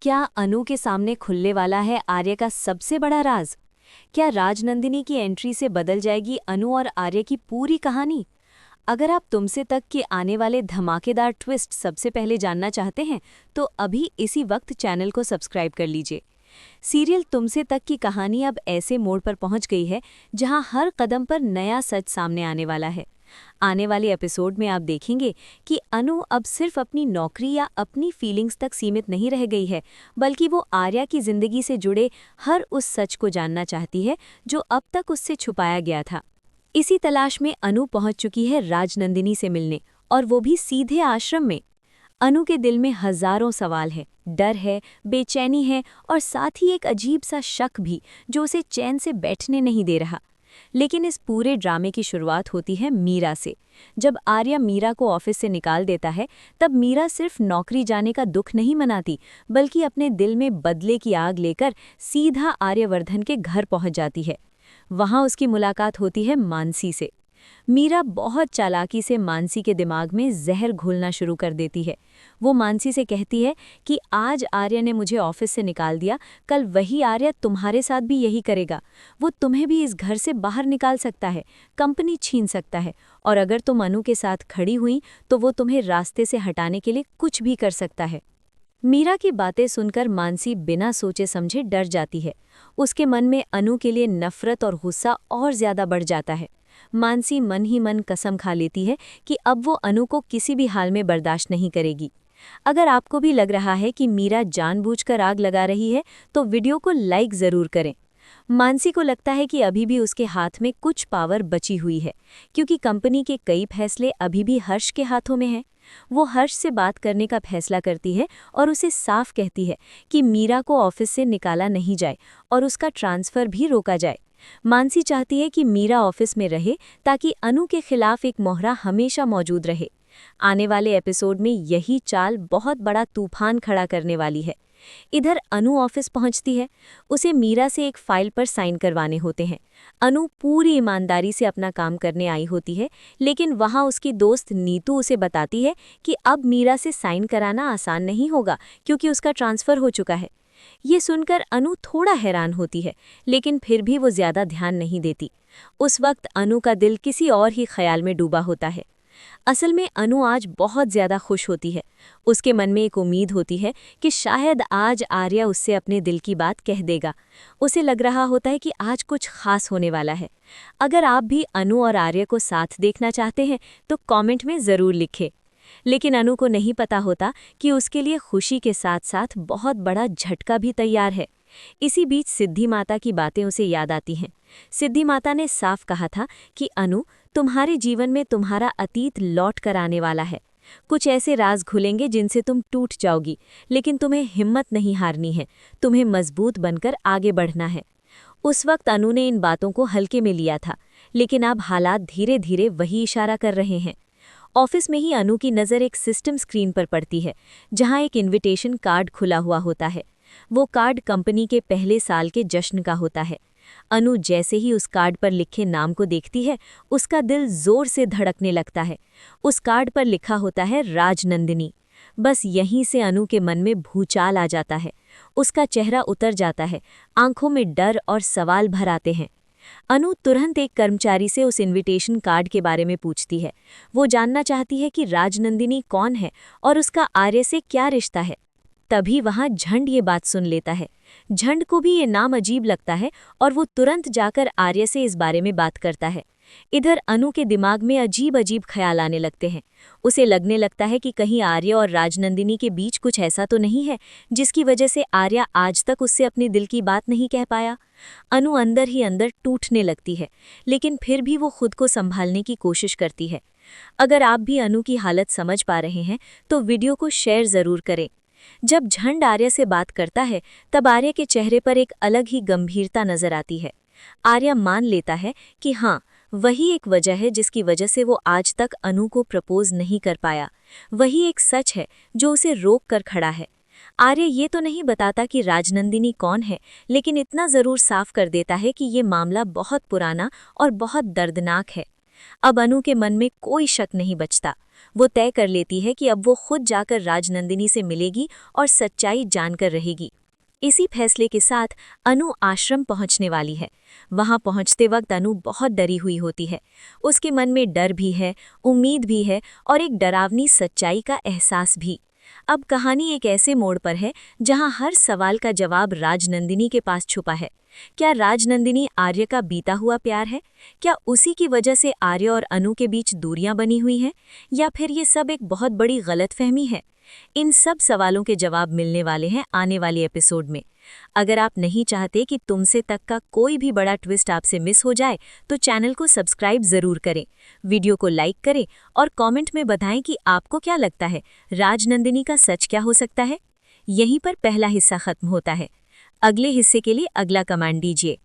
क्या अनु के सामने खुलने वाला है आर्य का सबसे बड़ा राज? क्या राजनंदिनी की एंट्री से बदल जाएगी अनु और आर्य की पूरी कहानी? अगर आप तुमसे तक के आने वाले धमाकेदार ट्विस्ट सबसे पहले जानना चाहते हैं तो अभी इसी वक्त चैनल को सब्सक्राइब कर लीजिए। सीरियल तुमसे तक की कहानी अब ऐसे मोड़ पर पहुंच गई है जहां हर कदम पर नया सच सामने आने वाला है। आने वाले एपिसोड में आप देखेंगे कि अनु अब सिर्फ अपनी नौकरी या अपनी फीलिंग्स तक सीमित नहीं रह गई है, बल्कि वो आर्या की जिंदगी से जुड़े हर उस सच को जानना चाहती है जो अब तक उससे छुपाया गया था। इसी तलाश में अनु पहुंच चुकी है राजनंदिनी से मिलने, और वो भी सीधे आश्रम में। अनु के दिल में हजारों सवाल है, डर है, बेचैनी है और साथ ही एक अजीब सा शक भी जो उसे चैन से बैठने नहीं दे रहा। लेकिन इस पूरे ड्रामे की शुरुआत होती है मीरा से। जब आर्या मीरा को ऑफिस से निकाल देता है तब मीरा सिर्फ नौकरी जाने का दुख नहीं मनाती, बल्कि अपने दिल में बदले की आग लेकर सीधा आर्यवर्धन के घर पहुंच जाती है। वहां उसकी मुलाकात होती है मानसी से। मीरा बहुत चालाकी से मानसी के दिमाग में जहर घोलना शुरू कर देती है। वो मानसी से कहती है कि आज आर्य ने मुझे ऑफिस से निकाल दिया, कल वही आर्य तुम्हारे साथ भी यही करेगा। वो तुम्हें भी इस घर से बाहर निकाल सकता है, कंपनी छीन सकता है, और अगर तुम अनु के साथ खड़ी हुई तो वो तुम्हें रास्ते से हटाने के लिए कुछ भी कर सकता है। मीरा की बातें सुनकर मानसी बिना सोचे समझे डर जाती है। उसके मन में अनु के लिए नफरत और गुस्सा और ज्यादा बढ़ जाता है। मानसी मन ही मन कसम खा लेती है कि अब वो अनु को किसी भी हाल में बर्दाश्त नहीं करेगी। अगर आपको भी लग रहा है कि मीरा जानबूझकर आग लगा रही है तो वीडियो को लाइक जरूर करें। मानसी को लगता है कि अभी भी उसके हाथ में कुछ पावर बची हुई है, क्योंकि कंपनी के कई फैसले अभी भी हर्ष के हाथों में हैं। वो हर्ष से बात करने का फैसला करती है और उसे साफ कहती है कि मीरा को ऑफिस से निकाला नहीं जाए और उसका ट्रांसफर भी रोका जाए। मानसी चाहती है कि मीरा ऑफिस में रहे ताकि अनु के खिलाफ एक मोहरा हमेशा मौजूद रहे। आने वाले एपिसोड में यही चाल बहुत बड़ा तूफान खड़ा करने वाली है। इधर अनु ऑफिस पहुंचती है। उसे मीरा से एक फाइल पर साइन करवाने होते हैं। अनु पूरी ईमानदारी से अपना काम करने आई होती है, लेकिन वहां उसकी दोस्त नीतू उसे बताती है कि अब मीरा से साइन कराना आसान नहीं होगा, क्योंकि उसका ट्रांसफर हो चुका है। ये सुनकर अनु थोड़ा हैरान होती है, लेकिन फिर भी वो ज्यादा ध्यान नहीं देती। उस वक्त अनु का दिल किसी और ही ख्याल में डूबा होता है। असल में अनु आज बहुत ज्यादा खुश होती है। उसके मन में एक उम्मीद होती है कि शायद आज आर्या उससे अपने दिल की बात कह देगा। उसे लग रहा होता है कि आज कुछ खास होने वाला है। अगर आप भी अनु और आर्य को साथ देखना चाहते हैं तो कमेंट में ज़रूर लिखें। लेकिन अनु को नहीं पता होता कि उसके लिए खुशी के साथ साथ बहुत बड़ा झटका भी तैयार है। इसी बीच सिद्धि माता की बातें उसे याद आती हैं। सिद्धि माता ने साफ कहा था कि अनु, तुम्हारे जीवन में तुम्हारा अतीत लौट कर आने वाला है। कुछ ऐसे राज खुलेंगे जिनसे तुम टूट जाओगी, लेकिन तुम्हें हिम्मत नहीं हारनी है। तुम्हें मजबूत बनकर आगे बढ़ना है। उस वक्त अनु ने इन बातों को हल्के में लिया था, लेकिन अब हालात धीरे धीरे वही इशारा कर रहे हैं। ऑफिस में ही अनु की नज़र एक सिस्टम स्क्रीन पर पड़ती है, जहां एक इनविटेशन कार्ड खुला हुआ होता है। वो कार्ड कंपनी के पहले साल के जश्न का होता है। अनु जैसे ही उस कार्ड पर लिखे नाम को देखती है, उसका दिल जोर से धड़कने लगता है। उस कार्ड पर लिखा होता है राजनंदिनी। बस यहीं से अनु के मन में भूचाल आ जाता है। उसका चेहरा उतर जाता है, आंखों में डर और सवाल भर आते हैं। अनु तुरंत एक कर्मचारी से उस इनविटेशन कार्ड के बारे में पूछती है। वो जानना चाहती है कि राजनंदिनी कौन है और उसका आर्य से क्या रिश्ता है। तभी वहां झंड ये बात सुन लेता है। झंड को भी ये नाम अजीब लगता है और वो तुरंत जाकर आर्य से इस बारे में बात करता है। इधर अनु के दिमाग में अजीब अजीब ख्याल आने लगते हैं। उसे लगने लगता है कि कहीं आर्य और राजनंदिनी के बीच कुछ ऐसा तो नहीं है जिसकी वजह से आर्य आज तक उससे अपने दिल की बात नहीं कह पाया। अनु अंदर ही अंदर टूटने लगती है, लेकिन फिर भी वो खुद को संभालने की कोशिश करती है। अगर आप भी अनु की हालत समझ पा रहे हैं तो वीडियो को शेयर जरूर करें। जब झंड आर्य से बात करता है तब आर्य के चेहरे पर एक अलग ही गंभीरता नजर आती है। आर्य मान लेता है कि हाँ, वही एक वजह है जिसकी वजह से वो आज तक अनु को प्रपोज नहीं कर पाया। वही एक सच है जो उसे रोक कर खड़ा है। आर्य ये तो नहीं बताता कि राजनंदिनी कौन है, लेकिन इतना जरूर साफ कर देता है कि ये मामला बहुत पुराना और बहुत दर्दनाक है। अब अनु के मन में कोई शक नहीं बचता। वो तय कर लेती है कि अब वो खुद जाकर राजनंदिनी से मिलेगी और सच्चाई जानकर रहेगी। इसी फैसले के साथ अनु आश्रम पहुंचने वाली है। वहां पहुंचते वक्त अनु बहुत डरी हुई होती है। उसके मन में डर भी है, उम्मीद भी है और एक डरावनी सच्चाई का एहसास भी। अब कहानी एक ऐसे मोड़ पर है जहां हर सवाल का जवाब राजनंदिनी के पास छुपा है। क्या राजनंदिनी आर्य का बीता हुआ प्यार है? क्या उसी की वजह से आर्य और अनु के बीच दूरियां बनी हुई हैं? या फिर ये सब एक बहुत बड़ी गलतफहमी है? इन सब सवालों के जवाब मिलने वाले हैं आने वाले एपिसोड में। अगर आप नहीं चाहते कि तुमसे तक का कोई भी बड़ा ट्विस्ट आपसे मिस हो जाए तो चैनल को सब्सक्राइब जरूर करें, वीडियो को लाइक करें और कमेंट में बताएं कि आपको क्या लगता है राजनंदिनी का सच क्या हो सकता है। यहीं पर पहला हिस्सा खत्म होता है। अगले हिस्से के लिए अगला कमांड दीजिए।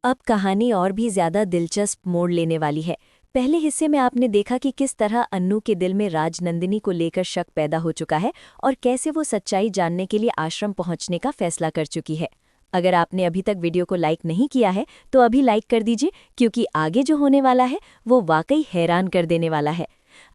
अब कहानी और भी ज्यादा दिलचस्प मोड़ लेने वाली है। पहले हिस्से में आपने देखा कि किस तरह अन्नू के दिल में राजनंदिनी को लेकर शक पैदा हो चुका है और कैसे वो सच्चाई जानने के लिए आश्रम पहुंचने का फैसला कर चुकी है। अगर आपने अभी तक वीडियो को लाइक नहीं किया है तो अभी लाइक कर दीजिए, क्योंकि आगे जो होने वाला है वो वाकई हैरान कर देने वाला है।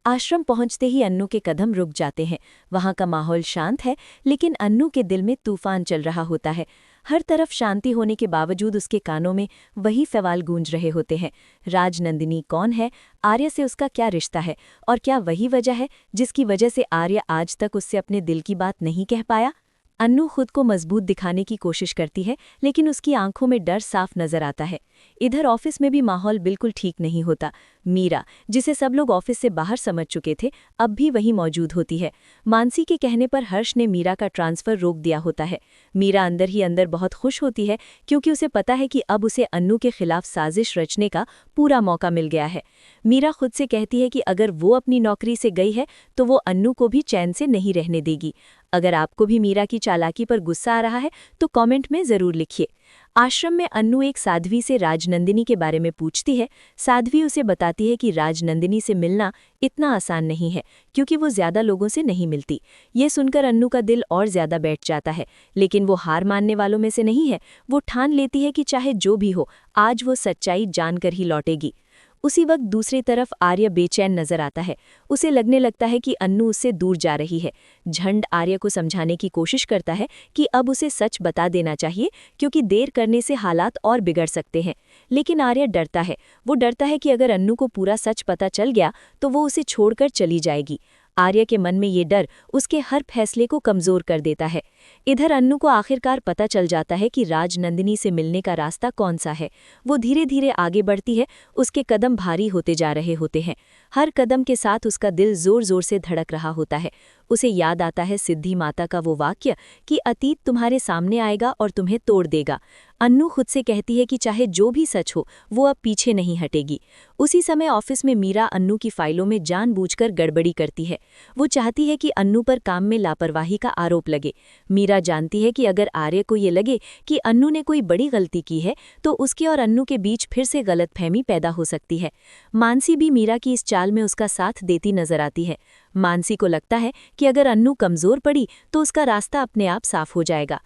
आश्रम पहुंचते ही अन्नू के कदम रुक जाते हैं। वहां का माहौल शांत है, लेकिन अन्नू के दिल में तूफान चल रहा होता है। हर तरफ शांति होने के बावजूद उसके कानों में वही सवाल गूंज रहे होते हैं। राजनंदिनी कौन है? आर्य से उसका क्या रिश्ता है? और क्या वही वजह है जिसकी वजह से आर्य आज तक उससे अपने दिल की बात नहीं कह पाया? अन्नू खुद को मजबूत दिखाने की कोशिश करती है, लेकिन उसकी आंखों में डर साफ नजर आता है। इधर ऑफिस में भी माहौल बिल्कुल ठीक नहीं होता। मीरा, जिसे सब लोग ऑफिस से बाहर समझ चुके थे, अब भी वहीं मौजूद होती है। मानसी के कहने पर हर्ष ने मीरा का ट्रांसफर रोक दिया होता है। मीरा अंदर ही अंदर बहुत खुश होती है, क्योंकि उसे पता है कि अब उसे अन्नू के खिलाफ साजिश रचने का पूरा मौका मिल गया है। मीरा खुद से कहती है कि अगर वो अपनी नौकरी से गई है तो वो अन्नू को भी चैन से नहीं रहने देगी। अगर आपको भी मीरा की चालाकी पर गुस्सा आ रहा है तो कमेंट में जरूर लिखिए। आश्रम में अन्नू एक साध्वी से राजनंदिनी के बारे में पूछती है। साध्वी उसे बताती है कि राजनंदिनी से मिलना इतना आसान नहीं है, क्योंकि वो ज्यादा लोगों से नहीं मिलती। ये सुनकर अन्नू का दिल और ज्यादा बैठ जाता है, लेकिन वो हार मानने वालों में से नहीं है। वो ठान लेती है कि चाहे जो भी हो, आज वो सच्चाई जानकर ही लौटेगी। उसी वक्त दूसरी तरफ आर्य बेचैन नजर आता है। उसे लगने लगता है कि अन्नू उससे दूर जा रही है। झंड आर्य को समझाने की कोशिश करता है कि अब उसे सच बता देना चाहिए, क्योंकि देर करने से हालात और बिगड़ सकते हैं। लेकिन आर्य डरता है। वो डरता है कि अगर अन्नू को पूरा सच पता चल गया तो वो उसे छोड़कर चली जाएगी। आर्य के मन में ये डर उसके हर फैसले को कमजोर कर देता है। इधर अन्नू को आखिरकार पता चल जाता है कि राजनंदिनी से मिलने का रास्ता कौन सा है। वो धीरे धीरे आगे बढ़ती है। उसके कदम भारी होते जा रहे होते हैं। हर कदम के साथ उसका दिल जोर जोर से धड़क रहा होता है। उसे याद आता है सिद्धि माता का वो वाक्य कि अतीत तुम्हारे सामने आएगा और तुम्हें तोड़ देगा। अन्नू खुद से कहती है कि चाहे जो भी सच हो, वो अब पीछे नहीं हटेगी। उसी समय ऑफिस में मीरा अन्नू की फाइलों में जानबूझकर गड़बड़ी करती है। वो चाहती है कि अन्नू पर काम में लापरवाही का आरोप लगे। मीरा जानती है कि अगर आर्य को ये लगे कि अन्नू ने कोई बड़ी गलती की है तो उसके और अन्नू के बीच फिर से गलतफहमी पैदा हो सकती है। मानसी भी मीरा की इस चाल में उसका साथ देती नजर आती है। मानसी को लगता है कि अगर अन्नू कमजोर पड़ी तो उसका रास्ता अपने आप साफ हो जाएगा।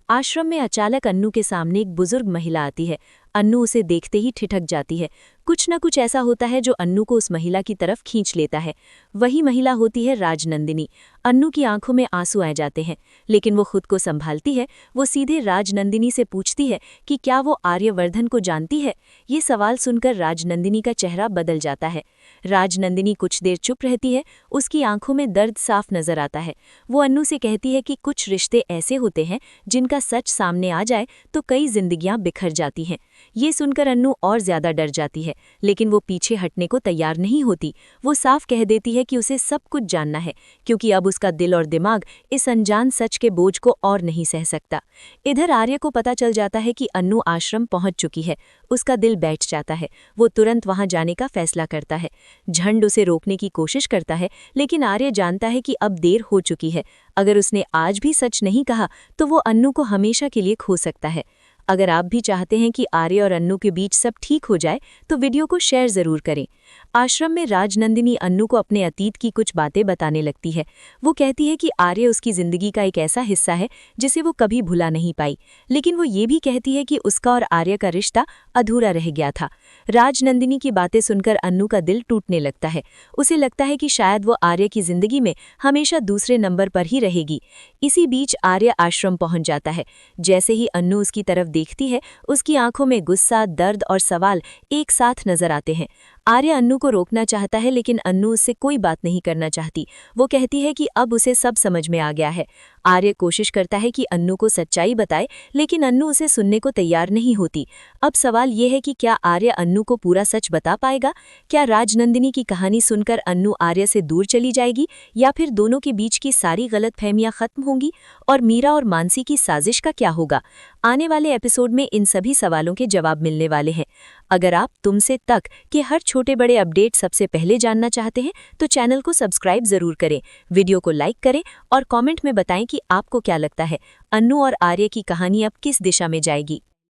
आश्रम में अचानक अन्नू के सामने एक बुजुर्ग महिला आती है। अन्नू उसे देखते ही ठिठक जाती है। कुछ न कुछ ऐसा होता है जो अन्नू को उस महिला की तरफ खींच लेता है। वही महिला होती है राजनंदिनी। अन्नू की आंखों में आंसू आ जाते हैं, लेकिन वो खुद को संभालती है। वो सीधे राजनंदिनी से पूछती है कि क्या वो आर्यवर्धन को जानती है। ये सवाल सुनकर राजनंदिनी का चेहरा बदल जाता है। राजनंदिनी कुछ देर चुप रहती है। उसकी आंखों में दर्द साफ नजर आता है। वो अन्नू से कहती है कि कुछ रिश्ते ऐसे होते हैं जिनका सच सामने आ जाए तो कई जिंदगियां बिखर जाती हैं। ये सुनकर अन्नू और ज्यादा डर जाती है, लेकिन वो पीछे हटने को तैयार नहीं होती। वो साफ कह देती है कि उसे सब कुछ जानना है, क्योंकि अब उसका दिल और दिमाग इस अनजान सच के बोझ को और नहीं सह सकता। इधर आर्य को पता चल जाता है कि अन्नू आश्रम पहुंच चुकी है। उसका दिल बैठ जाता है। वो तुरंत वहां जाने का फैसला करता है। झंड उसे रोकने की कोशिश करता है, लेकिन आर्य जानता है कि अब देर हो चुकी है। अगर उसने आज भी सच नहीं कहा तो वो अन्नू को हमेशा के लिए खो सकता है। अगर आप भी चाहते हैं कि आर्य और अन्नू के बीच सब ठीक हो जाए तो वीडियो को शेयर जरूर करें। आश्रम में राजनंदिनी अन्नू को अपने अतीत की कुछ बातें बताने लगती है। वो कहती है कि आर्य उसकी जिंदगी का एक ऐसा हिस्सा है जिसे वो कभी भुला नहीं पाई, लेकिन वो ये भी कहती है कि उसका और आर्य का रिश्ता अधूरा रह गया था। राजनंदिनी की बातें सुनकर अन्नू का दिल टूटने लगता है। उसे लगता है कि शायद वो आर्य की जिंदगी में हमेशा दूसरे नंबर पर ही रहेगी। इसी बीच आर्य आश्रम पहुंच जाता है। जैसे ही अन्नू उसकी तरफ देखती है, उसकी आंखों में गुस्सा, दर्द और सवाल एक साथ नजर आते हैं। आर्य अन्नू को रोकना चाहता है, लेकिन अन्नू उससे कोई बात नहीं करना चाहती। वो कहती है कि अब उसे सब समझ में आ गया है। आर्य कोशिश करता है कि अन्नू को सच्चाई बताए, लेकिन अन्नू उसे सुनने को तैयार नहीं होती। अब सवाल ये है कि क्या आर्य अन्नू को पूरा सच बता पाएगा? क्या राजनंदिनी की कहानी सुनकर अन्नू आर्य से दूर चली जाएगी, या फिर दोनों के बीच की सारी गलतफहमियां खत्म होंगी? और मीरा और मानसी की साजिश का क्या होगा? आने वाले एपिसोड में इन सभी सवालों के जवाब मिलने वाले हैं। अगर आप तुमसे तक के हर छोटे बड़े अपडेट सबसे पहले जानना चाहते हैं तो चैनल को सब्सक्राइब जरूर करें, वीडियो को लाइक करें और कमेंट में बताएं कि आपको क्या लगता है, अन्नू और आर्य की कहानी अब किस दिशा में जाएगी।